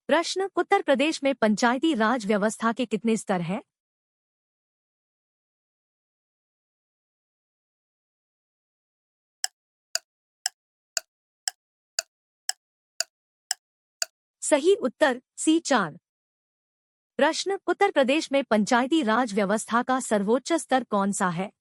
प्रश्न, उत्तर प्रदेश में पंचायती राज व्यवस्था के कितने स्तर हैं? सही उत्तर सी 4। प्रश्न, उत्तर प्रदेश में पंचायती राज व्यवस्था का सर्वोच्च स्तर कौन सा है?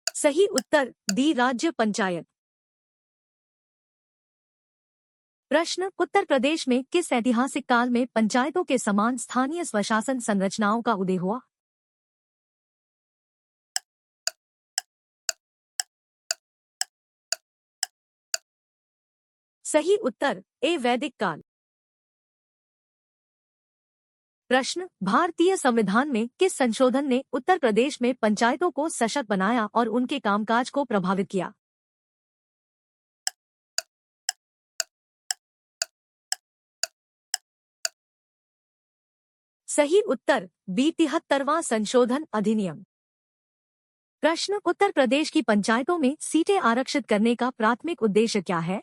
सही उत्तर डी राज्य पंचायत। प्रश्न, उत्तर प्रदेश में किस ऐतिहासिक काल में पंचायतों के समान स्थानीय स्वशासन संरचनाओं का उदय हुआ? सही उत्तर ए वैदिक काल। प्रश्न, भारतीय संविधान में किस संशोधन ने उत्तर प्रदेश में पंचायतों को सशक्त बनाया और उनके कामकाज को प्रभावित किया? सही उत्तर बी 73वां संशोधन अधिनियम। प्रश्न, उत्तर प्रदेश की पंचायतों में सीटें आरक्षित करने का प्राथमिक उद्देश्य क्या है?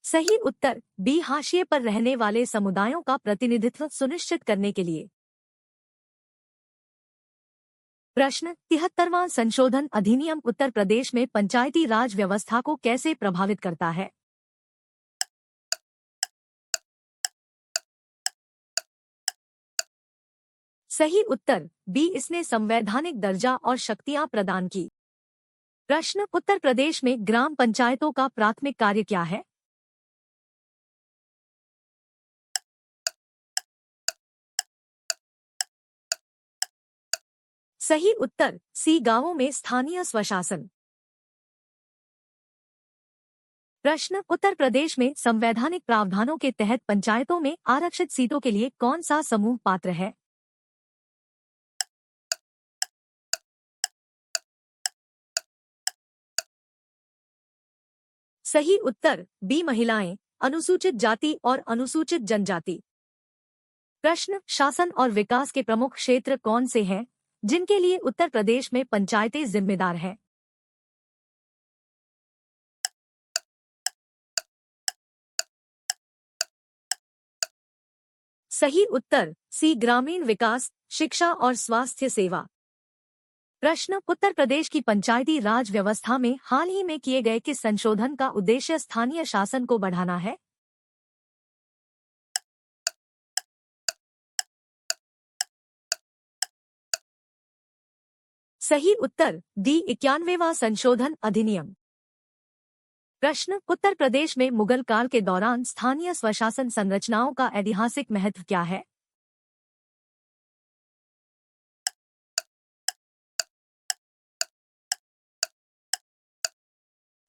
सही उत्तर बी हाशिए पर रहने वाले समुदायों का प्रतिनिधित्व सुनिश्चित करने के लिए। प्रश्न, 73वां संशोधन अधिनियम उत्तर प्रदेश में पंचायती राज व्यवस्था को कैसे प्रभावित करता है? सही उत्तर बी इसने संवैधानिक दर्जा और शक्तियां प्रदान की। प्रश्न, उत्तर प्रदेश में ग्राम पंचायतों का प्राथमिक कार्य क्या है? सही उत्तर सी गांवों में स्थानीय स्वशासन। प्रश्न, उत्तर प्रदेश में संवैधानिक प्रावधानों के तहत पंचायतों में आरक्षित सीटों के लिए कौन सा समूह पात्र है? सही उत्तर बी महिलाएं, अनुसूचित जाति और अनुसूचित जनजाति। प्रश्न, शासन और विकास के प्रमुख क्षेत्र कौन से हैं जिनके लिए उत्तर प्रदेश में पंचायतें जिम्मेदार हैं? सही उत्तर सी ग्रामीण विकास, शिक्षा और स्वास्थ्य सेवा। प्रश्न, उत्तर प्रदेश की पंचायती राज व्यवस्था में हाल ही में किए गए किस संशोधन का उद्देश्य स्थानीय शासन को बढ़ाना है? सही उत्तर डी 91वां संशोधन अधिनियम। प्रश्न, उत्तर प्रदेश में मुगल काल के दौरान स्थानीय स्वशासन संरचनाओं का ऐतिहासिक महत्व क्या है?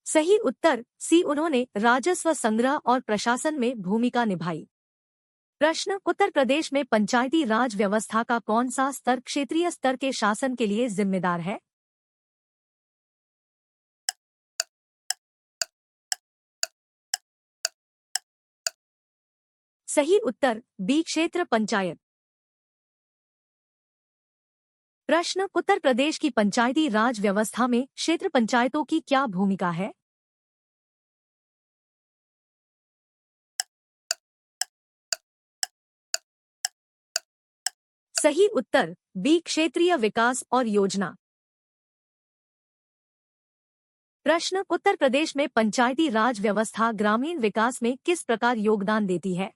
सही उत्तर सी उन्होंने राजस्व संग्रह और प्रशासन में भूमिका निभाई। प्रश्न, उत्तर प्रदेश में पंचायती राज व्यवस्था का कौन सा स्तर क्षेत्रीय स्तर के शासन के लिए जिम्मेदार है? सही उत्तर बी क्षेत्र पंचायत। प्रश्न, उत्तर प्रदेश की पंचायती राज व्यवस्था में क्षेत्र पंचायतों की क्या भूमिका है? सही उत्तर बी क्षेत्रीय विकास और योजना। प्रश्न, उत्तर प्रदेश में पंचायती राज व्यवस्था ग्रामीण विकास में किस प्रकार योगदान देती है?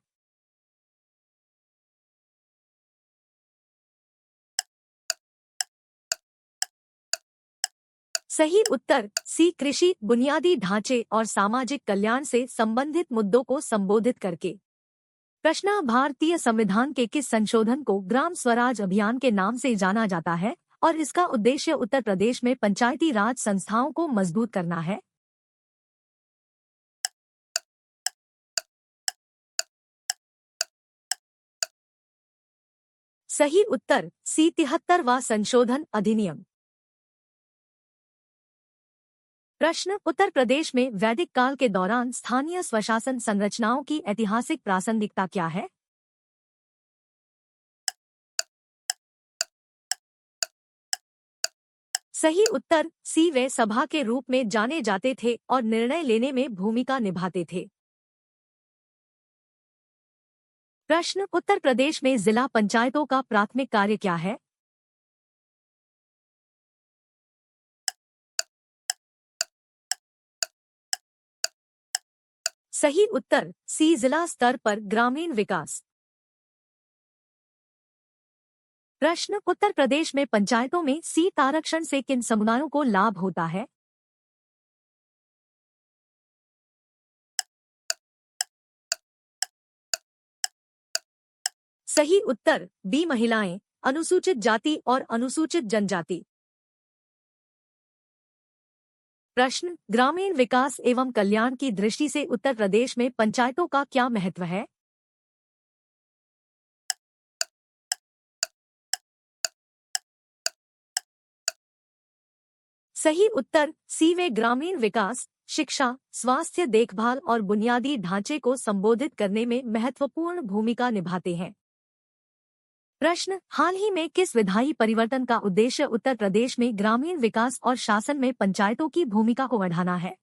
सही उत्तर सी कृषि, बुनियादी ढांचे और सामाजिक कल्याण से संबंधित मुद्दों को संबोधित करके। प्रश्न, भारतीय संविधान के किस संशोधन को ग्राम स्वराज अभियान के नाम से जाना जाता है और इसका उद्देश्य उत्तर प्रदेश में पंचायती राज संस्थाओं को मजबूत करना है? सही उत्तर सी 73वां संशोधन अधिनियम। प्रश्न, उत्तर प्रदेश में वैदिक काल के दौरान स्थानीय स्वशासन संरचनाओं की ऐतिहासिक प्रासंगिकता क्या है? सही उत्तर सी, वे सभा के रूप में जाने जाते थे और निर्णय लेने में भूमिका निभाते थे। प्रश्न, उत्तर प्रदेश में जिला पंचायतों का प्राथमिक कार्य क्या है? सही उत्तर सी, जिला स्तर पर ग्रामीण विकास। प्रश्न, उत्तर प्रदेश में पंचायतों में सीट आरक्षण से किन समुदायों को लाभ होता है? सही उत्तर बी, महिलाएं, अनुसूचित जाति और अनुसूचित जनजाति। प्रश्न, ग्रामीण विकास एवं कल्याण की दृष्टि से उत्तर प्रदेश में पंचायतों का क्या महत्व है? सही उत्तर सी, वे ग्रामीण विकास, शिक्षा, स्वास्थ्य देखभाल और बुनियादी ढांचे को संबोधित करने में महत्वपूर्ण भूमिका निभाते हैं। प्रश्न, हाल ही में किस विधायी परिवर्तन का उद्देश्य उत्तर प्रदेश में ग्रामीण विकास और शासन में पंचायतों की भूमिका को बढ़ाना है?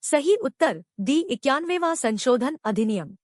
सही उत्तर डी, 91वां संशोधन अधिनियम।